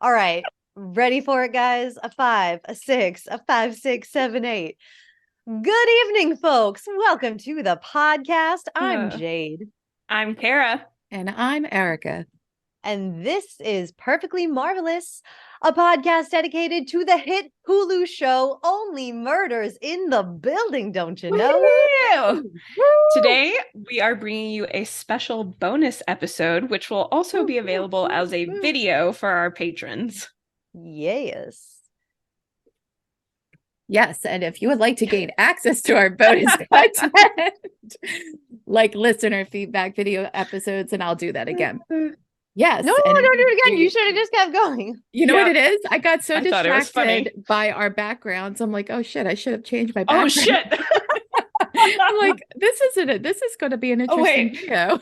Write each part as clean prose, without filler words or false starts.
All right. Ready for it, guys? A five, a six, a five, six, seven, eight. Good evening, folks. Welcome to the podcast. I'm Uh, Jade, I'm Kara. And I'm Erica. and this is Perfectly Marvelous, a podcast dedicated to the hit Hulu show Only Murders in the Building, don't you know? Woo! Woo! Today, we are bringing you a special bonus episode, which will also Woo, be woo, available woo, as a woo. video for our patrons. Yes. Yes, and if you would like to gain access to our bonus content, like listener feedback video episodes, and I'll do that again. Yes, No, and don't do it again. You should have just kept going. you know what it is? I got so I thought it was funny. distracted by our backgrounds. I'm like, oh shit, I should have changed my Oh background. shit! I'm like, this is going to be an interesting wait. video.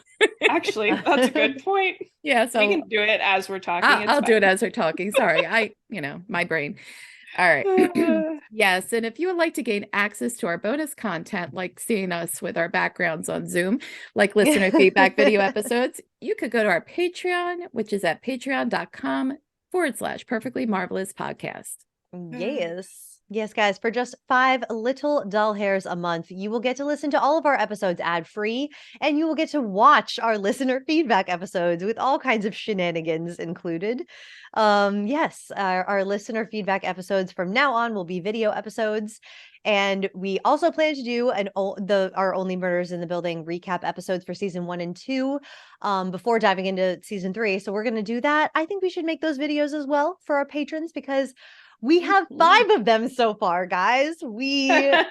Actually, that's a good point. Yeah, so We can do it as we're talking. I'll do it as we're talking. Sorry, my brain. All right. Yes. And if you would like to gain access to our bonus content, like seeing us with our backgrounds on Zoom, like listener feedback video episodes, you could go to our Patreon, which is at patreon.com/perfectly marvelous podcast. Yes. Yes, guys, for just 5 little dull hairs a month, you will get to listen to all of our episodes ad-free, and you will get to watch our listener feedback episodes with all kinds of shenanigans included. Yes, our listener feedback episodes from now on will be video episodes, and we also plan to do our Only Murders in the Building recap episodes for season 1 and 2 before diving into season 3. So we're going to do that. I think we should make those videos as well for our patrons because we have 5 of them so far, guys. We have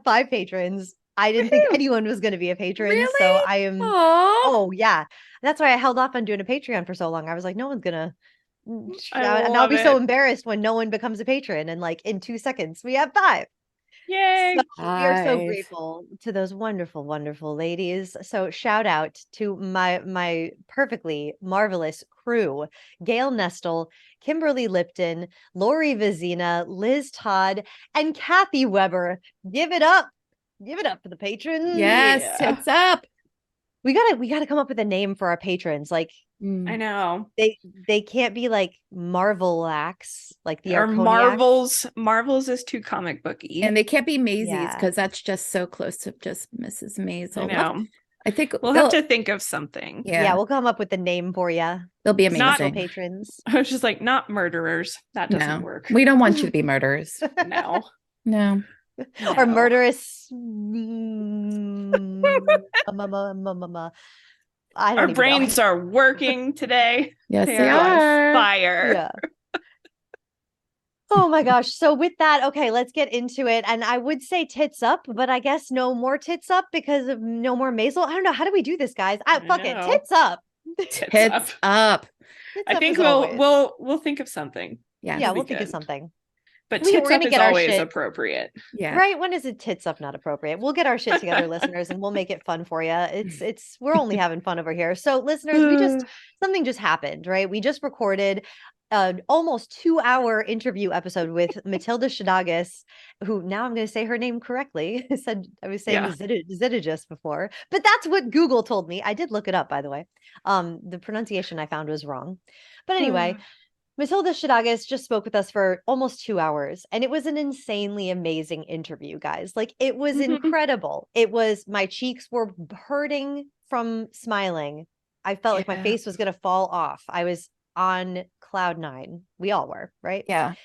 5 patrons. I didn't think anyone was going to be a patron. Really? So I am. Aww. Oh, yeah. That's why I held off on doing a Patreon for so long. I was like, no one's going to. And I'll be so embarrassed when no one becomes a patron. And like in 2 seconds, we have 5. Yay! So we are so Nice. grateful to those wonderful, wonderful ladies. So shout out to my perfectly marvelous crew: Gail Nestle, Kimberly Lipton, Lori Vizina, Liz Todd, and Kathy Weber. Give it up. Give it up for the patrons. Yes, Yeah. it's up. We gotta come up with a name for our patrons. Like I know. they can't be like Marvelax, like the Or Arconiacs. Marvels is too comic booky. And they can't be Maisie's Yeah. because that's just so close to just Mrs. Maisel. I know. I think We'll have to think of something. Yeah, we'll come up with the name for you. they'll be Not- amazing. Patrons. I was just like, not murderers. That doesn't work. We don't want you to be murderers. No. No. Or No. murderous. Our brains are working today. Yes, They they are on are. fire. Yeah. Oh my gosh. So with that, okay, let's get into it. And I would say tits up, but I guess no more tits up because of no more Maisel. I don't know. How do we do this, guys? Fuck it. know. Tits up. Tits up. Tits I up think as always. we'll think of something. Yeah. Yeah, It'll we'll be think of good. something. But We're tits up gonna is get our always shit. appropriate. Yeah. Right? When is it tits up not appropriate? We'll get our shit together, listeners, and we'll make it fun for you. We're only having fun over here. So, listeners, something just happened, right? We just recorded an almost 2-hour interview episode with Matilda Shadagas, who now I'm going to say her name correctly. I was saying Zittigis before, but that's what Google told me. I did look it up, by the way. The pronunciation I found was wrong, but anyway. Matilda Shadagas just spoke with us for almost 2 hours, and it was an insanely amazing interview, guys. Like, it was incredible. My cheeks were hurting from smiling. I felt like my face was going to fall off. I was on cloud 9. We all were, right? Yeah.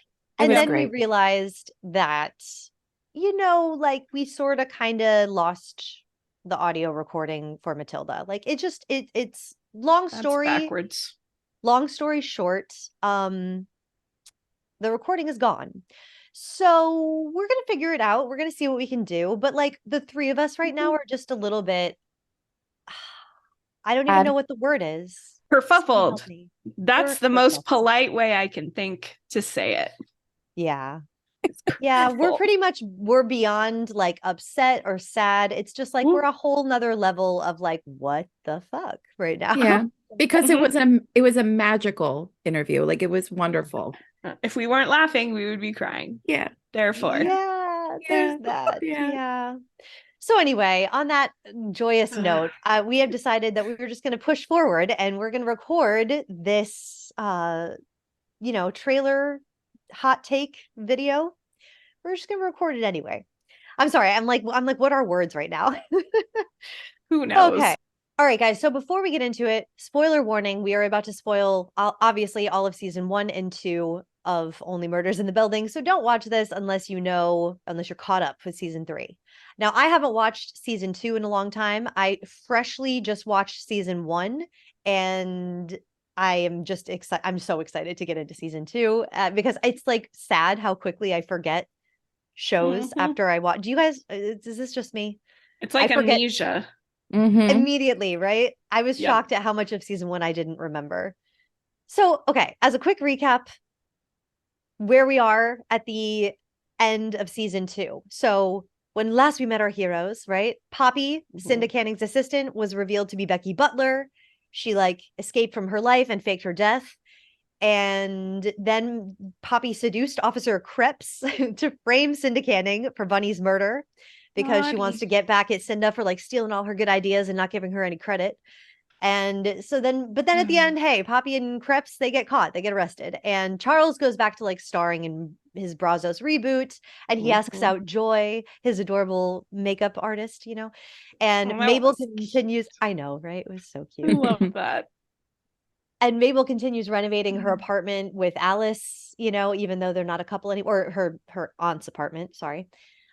And then great. we realized that, like we sort of kind of lost the audio recording for Matilda. Like, it's long story. That's backwards. Long story short, the recording is gone. So we're going to figure it out. We're going to see what we can do. But like the 3 of us right now are just a little bit, I don't even know what the word is. Kerfuffled. That's the most Kerfuffled. polite way I can think to say it. Yeah. Yeah, we're beyond like upset or sad. It's just like we're a whole nother level of like, what the fuck right now? Yeah. Because it was a magical interview. Like, it was wonderful. If we weren't laughing, we would be crying. Yeah. Therefore. Yeah, there's that. Yeah. Yeah. So anyway, on that joyous note, we have decided that we were just going to push forward and we're going to record this trailer hot take video. We're just gonna record it anyway. I'm sorry. I'm like, what are words right now? Who knows? Okay. All right, guys. So before we get into it, spoiler warning, we are about to spoil obviously all of season 1 and 2 of Only Murders in the Building. So don't watch this unless you're caught up with season 3. Now, I haven't watched season 2 in a long time. I freshly just watched season 1, and I am just excited. I'm so excited to get into season 2 because it's like sad how quickly I forget shows after I watch. Do you guys, is this just me? It's like amnesia. Immediately, right? I was Yep. shocked at how much of season 1 I didn't remember. So, okay, as a quick recap, where we are at the end of season 2. So, when last we met our heroes, right? Poppy, Cinda Canning's assistant, was revealed to be Becky Butler. She escaped from her life and faked her death. And then Poppy seduced Officer Krebs to frame Cinda Canning for Bunny's murder because she wants to get back at Cinda for stealing all her good ideas and not giving her any credit. And so then at the end, hey, Poppy and Krebs, they get caught, they get arrested. And Charles goes back to starring in his Brazos reboot. And he asks out Joy, his adorable makeup artist, and Mabel continues. I know, right? It was so cute. I love that. And Mabel continues renovating her apartment with Alice, even though they're not a couple anymore, or her aunt's apartment, sorry.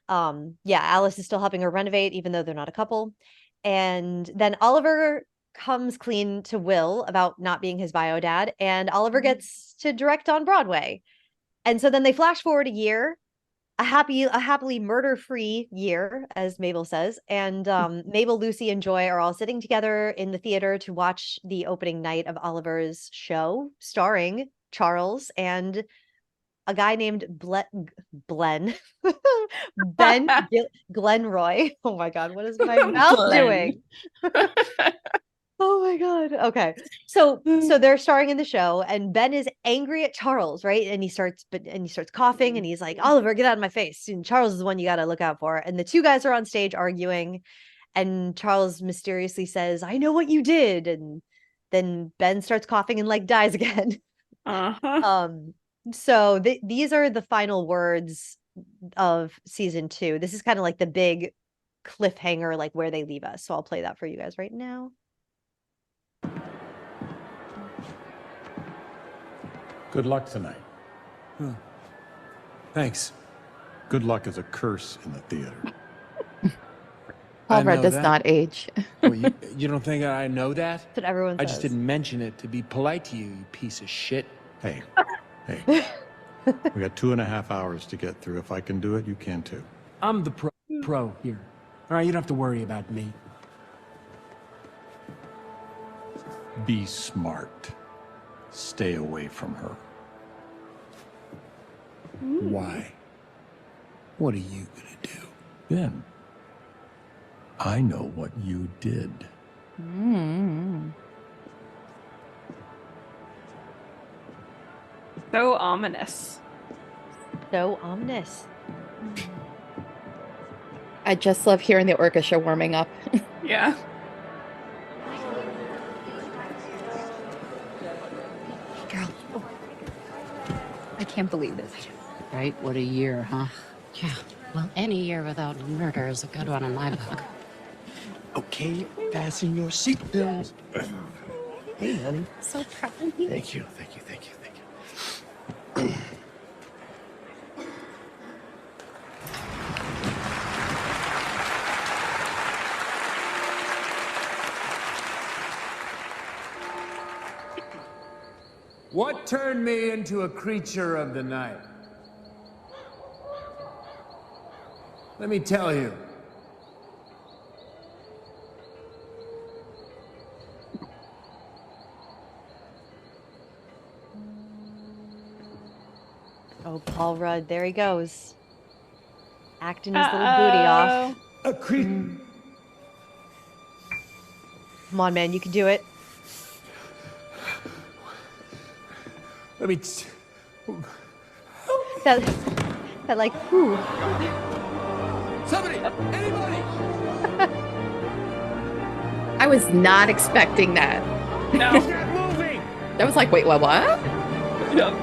Alice is still helping her renovate, even though they're not a couple. And then Oliver comes clean to Will about not being his bio dad, and Oliver gets to direct on Broadway. And so then they flash forward a year, a happily murder-free year, as Mabel says. And Mabel, Lucy, and Joy are all sitting together in the theater to watch the opening night of Oliver's show, starring Charles and a guy named Ben Glenroy. Oh my God, what is my mouth doing? Oh my God. Okay. So they're starring in the show, and Ben is angry at Charles, right? And he starts coughing, and he's like, Oliver, get out of my face. And Charles is the one you got to look out for. And the two guys are on stage arguing, and Charles mysteriously says, I know what you did. And then Ben starts coughing and dies again. So these are the final words of season 2. This is kind of the big cliffhanger, where they leave us. So I'll play that for you guys right now. Good luck tonight. Thanks. Good luck is a curse in the theater. Paul I Rudd know does that. not age. Well, you don't think I know that? That's what everyone says. I just didn't mention it to be polite to you, you piece of shit. Hey, we got 2.5 hours to get through. If I can do it, you can too. I'm the pro here. All right, you don't have to worry about me. Be smart. Stay away from her. Why? What are you gonna do? Ben, I know what you did. So ominous. So ominous. I just love hearing the orchestra warming up. Yeah. Girl. I can't believe this. Right? What a year, huh? Yeah. Well, any year without murder is a good one in my book. Okay, fasten your seatbelts. Hey, honey. So proud of you. Thank you. What turned me into a creature of the night? Let me tell you. Oh, Paul Rudd, there he goes. Acting his little booty off. A creature. Come on, man, you can do it. Let me. That whew. Somebody! Anybody! I was not expecting that. No. He's not moving! That was like, wait, what? Yep.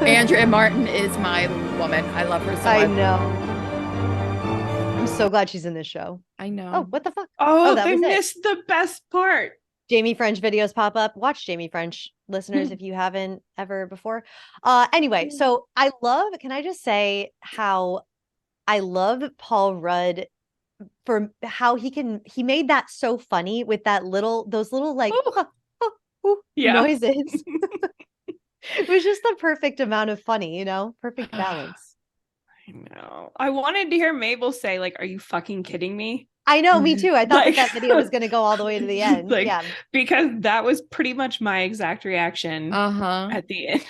Andrea Martin is my woman. I love her so I much. know. I'm so glad she's in this show. I know. Oh, what the fuck? Oh, that they was it. missed the best part. Jamie French videos pop up. Watch Jamie French, listeners, if you haven't ever before. Anyway, so can I just say how I love Paul Rudd for how he made that so funny with those little like Yeah. noises. It was just the perfect amount of funny, perfect balance. I know. I wanted to hear Mabel say, like, "Are you fucking kidding me?" I know, me too. I thought Like- that video was going to go all the way to the end. Like, yeah. because that was pretty much my exact reaction at the end.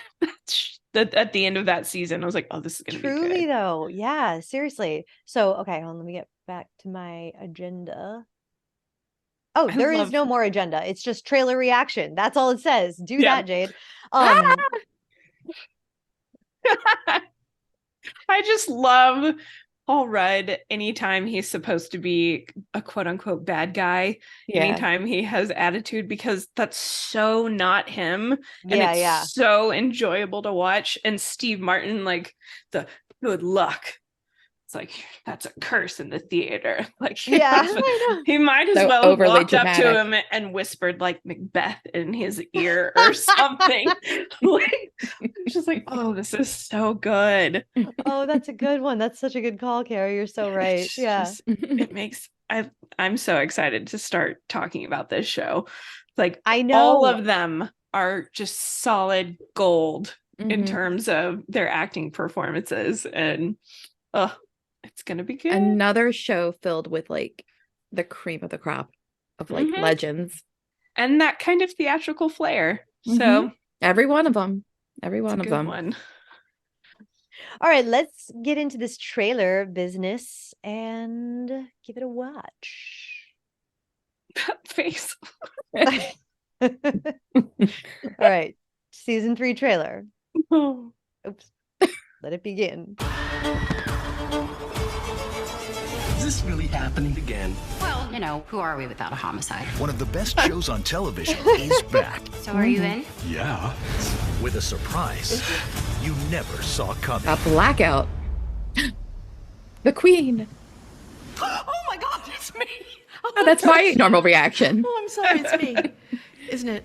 At the end of that season, I was like, "Oh, this is gonna be Truly, good." though. Yeah, seriously. So, okay, hold on, let me get back to my agenda. Oh, I there is love- no more agenda. It's just trailer reaction. That's all it says. Do Yeah. that, Jade. I just love Paul Rudd anytime he's supposed to be a quote unquote bad guy, anytime he has attitude, because that's so not him. And Yeah, it's yeah. so enjoyable to watch. And Steve Martin, like the good luck. It's like, that's a curse in the theater. Like, Yeah, I know. he might as So well have overly walked up to dramatic. him and whispered like Macbeth in his ear or something. Like, it's just like, oh, this is so good. Oh, that's a good one. That's such a good call, Carrie. You're so right. It's Yeah. just- it makes I'm so excited to start talking about this show. Like, I know. all of them are just solid gold in Mhm. terms of their acting performances, and it's gonna be good. Another show filled with like the cream of the crop of like Mhm. legends. And that kind of theatrical flair. So Mhm. Every one of them. Every it's one a of good them. one. All right, let's get into this trailer business and give it a watch. That face. All right, season 3 trailer. Oh. Oops. Let it begin. Is this really happening again? Well, who are we without a homicide? One of the best shows on television is back. So are you in? Yeah. With a surprise you never saw coming. A blackout. The Queen. Oh my God, it's me! Oh, that's my normal reaction. I'm sorry, it's me. Isn't it?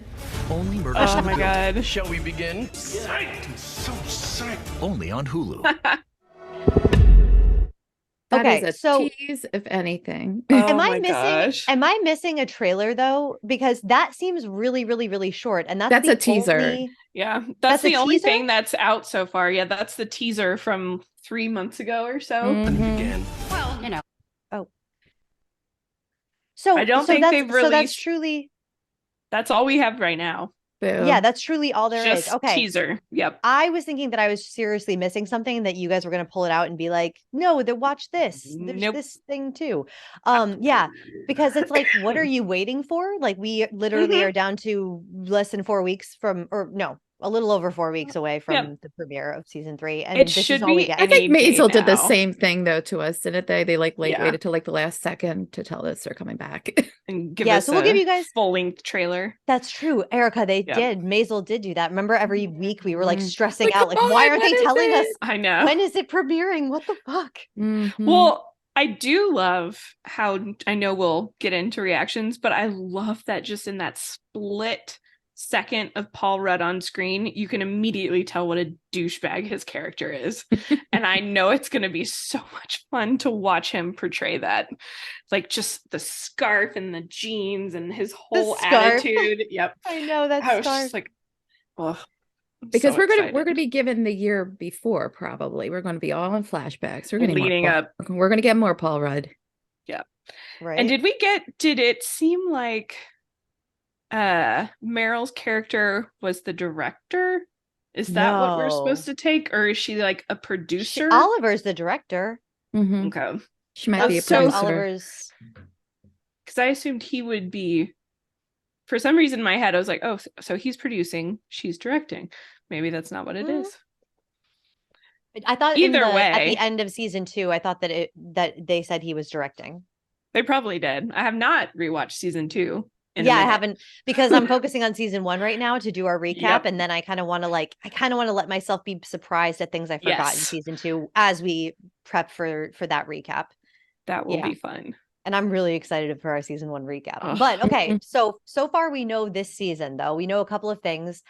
Only Murders Oh in the my Building. God. Shall we begin? Psyched! I'm so psyched. Only on Hulu. That Okay, is a so- tease, if anything. Am Oh I my missing? gosh. Am I missing a trailer though? Because that seems really, really, really short, and That's the a teaser. only- Yeah, That's that's a the only teaser? thing that's out so far. Yeah, that's the teaser from 3 months ago or so. Mhm. Again. Well, So I don't so think that's they've so that's released- truly That's all we have right now. Boo. yeah, that's truly all there is. Just Okay. teaser. Yep. I was thinking that I was seriously missing something, that you guys were going to pull it out and be like, no, watch this. There's Nope. this thing too. Yeah, because it's like, what are you waiting for? Like, we literally Mhm. are down to less than 4 weeks from, or no, a little over 4 weeks away from the premiere of season 3. And It this should is all we be get. I think any day Maisel did the now. same thing though to us, didn't they? They like Yeah. waited till like the last second to tell us they're coming back. And give Yeah, us so we'll give a you guys- full-length trailer. That's true, Erica. They Yep. did. Maisel did do that. Remember, every week we were like Mhm. stressing Like, out, like, come why on, aren't they when is telling us? it? I know. When is it premiering? What the fuck? Mhm. Well, I do love how, I know we'll get into reactions, but I love that just in that split second of Paul Rudd on screen, you can immediately tell what a douchebag his character is. And I know it's going to be so much fun to watch him portray that. Like, just the scarf and the jeans and his whole scarf. attitude. Yep. I know that I was scarf. just like, oh, because we're gonna be given the year before, probably. We're gonna be all in flashbacks. We're gonna leading up. We're gonna get more Paul Rudd. Right. And did it seem like Meryl's character was the director? Is that what we're No. supposed to take, or is she like a She- producer? Oliver's the director. Mhm. Okay, She might be a That's so producer. Oliver's. because I assumed he would be. For some reason, in my head, I was like, oh, so he's producing, she's directing. Maybe that's not what it Mhm. is. I thought Either at way. the end of season 2, I thought that they said he was directing. They probably did. I have not rewatched season 2. in a I minute. haven't, because I'm focusing on season 1 right now to do our recap, Yep. and then I kind of want to let myself be surprised at things I forgot in Yes. season 2 as we prep for that recap. That will Yeah. be fun. And I'm really excited for our season 1 recap. Ugh. But okay, so far we know this season though. We know a couple of things.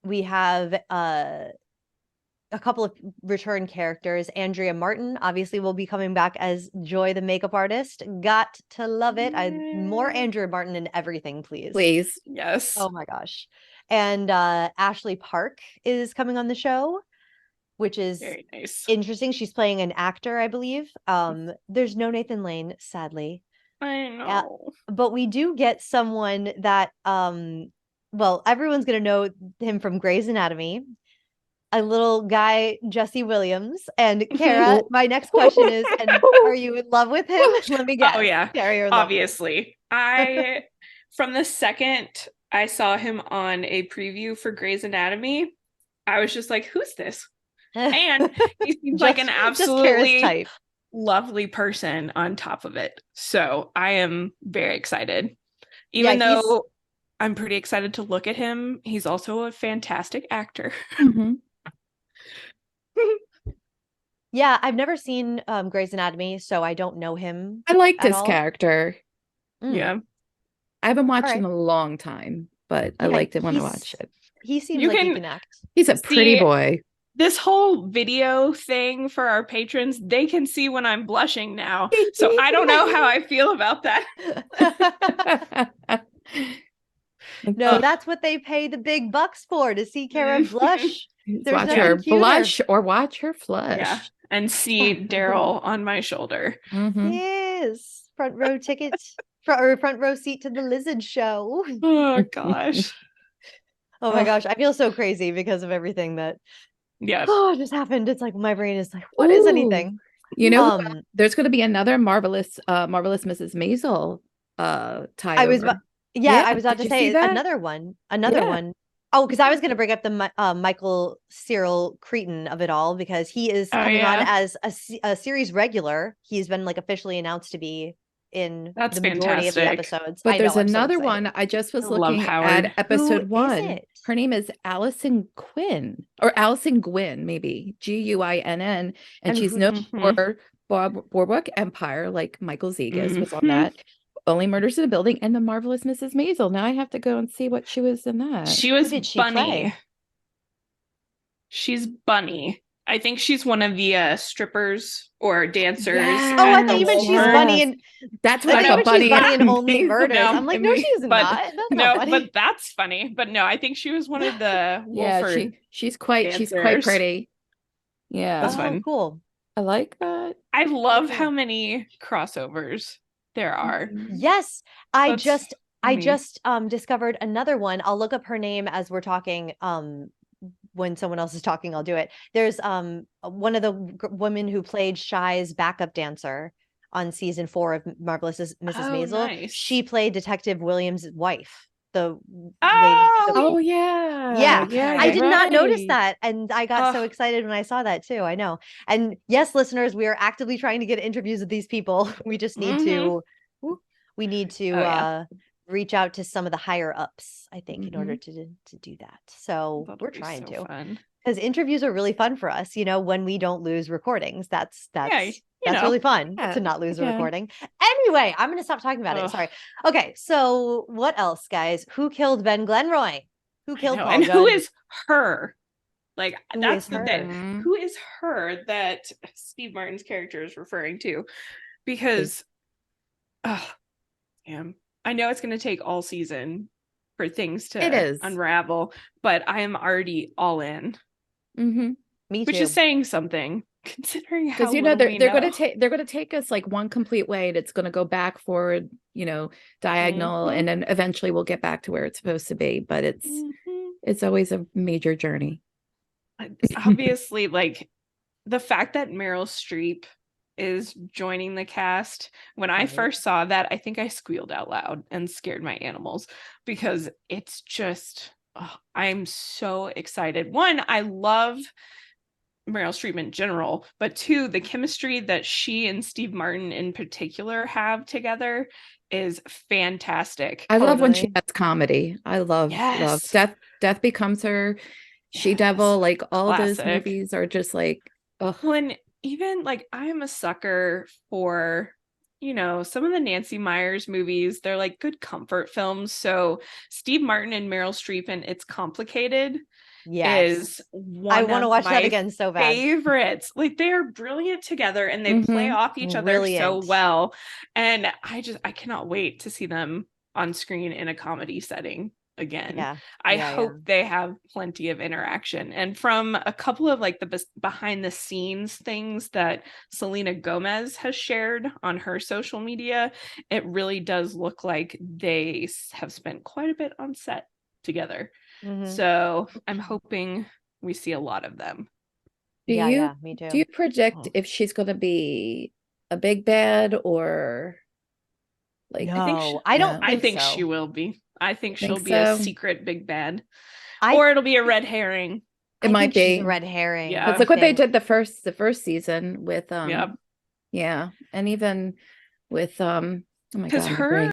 We have a couple of return characters. Andrea Martin obviously will be coming back as Joy the makeup artist. Got to love it. More Andrea Martin in everything, please. Please. Yes. Oh my gosh. And Ashley Park is coming on the show, which is Very nice. interesting. She's playing an actor, I believe. There's no Nathan Lane, sadly. I know. But we do get someone that well, everyone's gonna know him from Grey's Anatomy. A little guy, Jesse Williams. And Kara, my next question is, and are you in love with him? Let me guess. Oh yeah, Kara, you're in love with him. obviously. I from the second I saw him on a preview for Grey's Anatomy, I was just like, who's this? And he seems like an Kara's absolutely type. lovely person on top of it. So I am very excited. Even Yeah, though I'm pretty excited to look at him, he's also a fantastic actor. Mhm. Yeah, I've never seen Grey's Anatomy, so I don't know him. I liked at his all. character. Yeah. I haven't watched All in right. a long time, but I Yeah, liked it when I watched it. He seems You like he can can act. He's a pretty see- boy. This whole video thing for our patrons, they can see when I'm blushing now. So I don't know how I feel about that. No, that's what they pay the big bucks for, to see Kara blush. There's Watch nothing her cuter. blush or watch her flush. Yeah. And see Daryl on my shoulder. Mhm. Yes, front row tickets, front row seat to the Lizard show. Oh gosh. Oh my Ugh. gosh, I feel so crazy because of everything that Yeah. just happened. It's like my brain is like, what is Ooh. anything? You know, there's going to be another marvelous Mrs. Maisel tie I was over. about, I was about did to you say see that? another one. Oh, because I was going to bring up the Michael Cyril Cretan of it all, because he is coming on as a series regular. He's been like officially announced to be in That's the majority of the fantastic. episode. But I there's know, I'm so another excited. one. I just was I love looking Howard. at episode Who is 1. it? Her name is Allison Quinn, or Allison Gwynn, maybe Guinn, and And she's who- known for Boardwalk Empire, like Michael Zegas was on Mhm. that. Only Murders in the Building, and the Marvelous Mrs. Maisel. Now I have to go and see what she was in that. She was did she Bunny. play? She's Bunny. I think she's one of the strippers or dancers. Yes. Oh, I at thought the you meant she's Walmart. Bunny and That's I what thought you a meant bunny. she's Bunny in Only Maisel. Murders. No, I'm like, no, she's but- not. That's No, not Bunny. but that's funny. But no, I think she was one of the Yeah, Wolford. she's quite dancers. pretty. Yeah, That's Oh, fun. cool. I like that. I love Okay. how many crossovers there are. Yes, I That's just funny. discovered another one. I'll look up her name as we're talking. When someone else is talking, I'll do it. There's one of the women who played Shy's backup dancer on season 4 of Marvelous Mrs. Oh, Maisel. nice. She played Detective Williams' wife. The Oh yeah. yeah, I did not notice right. that, and I got so Ugh. excited when I saw that too. I know. And yes, listeners, we are actively trying to get interviews with these people. We just need to yeah. reach out to some of the higher ups, I think, in order Mm-hmm. to do that. So That'll we're be trying so to, fun. because interviews are really fun for us, when we don't lose recordings. That's you know. really fun Yeah, to not lose a yeah. recording. Anyway, I'm gonna stop talking about it. Ugh. Sorry. Okay, so what else, guys? Who killed Ben Glenroy? Who I killed know. Paul And who Judd? is her? Like, Who that's is the her? thing. Who is her that Steve Martin's character is referring to? Because, damn, I know it's going to take all season for things It to is. unravel, but I am already all in, Mm-hmm. Me which too. is saying something, considering how Because they're little going know. to take they're going to take us like one complete way, and it's going to go back, forward, diagonal, Mhm. and then eventually we'll get back to where it's supposed to be. But Mhm. it's always a major journey. Obviously, like the fact that Meryl Streep is joining the cast. When I Right. first saw that, I think I squealed out loud and scared my animals, because it's just, I'm so excited. One, I love Meryl Streep in general, but two, the chemistry that she and Steve Martin in particular have together is fantastic. I love when she Totally. has comedy. I love Yes. Death Becomes Her, She Yes. Devil, like all those Classic. movies are just like, ugh. When even like I am a sucker for, you know, some of the Nancy Meyers movies, they're like good comfort films. So Steve Martin and Meryl Streep and It's Complicated Yes. is I one want to of watch that my again so bad. favorites. Like they are brilliant together and they play Mhm. off each other so Brilliant. well. And I cannot wait to see them on screen in a comedy setting again. Yeah. I Yeah, hope they have plenty of interaction. And from a couple of like the behind the scenes things that Selena Gomez has shared on her social media, it really does look like they have spent quite a bit on set together. Mhm. So I'm hoping we see a lot of them. Yeah, me too. Do you predict if she's going to be a big bad or like? No, I don't I think think so. she will be. I think she'll Think be a so? secret big bad, I or it'll be a red herring. It I might think she's be a red herring. Yeah. Because I look what they think. did the first season with Yep. yeah, and even with oh my Because god, my her brain.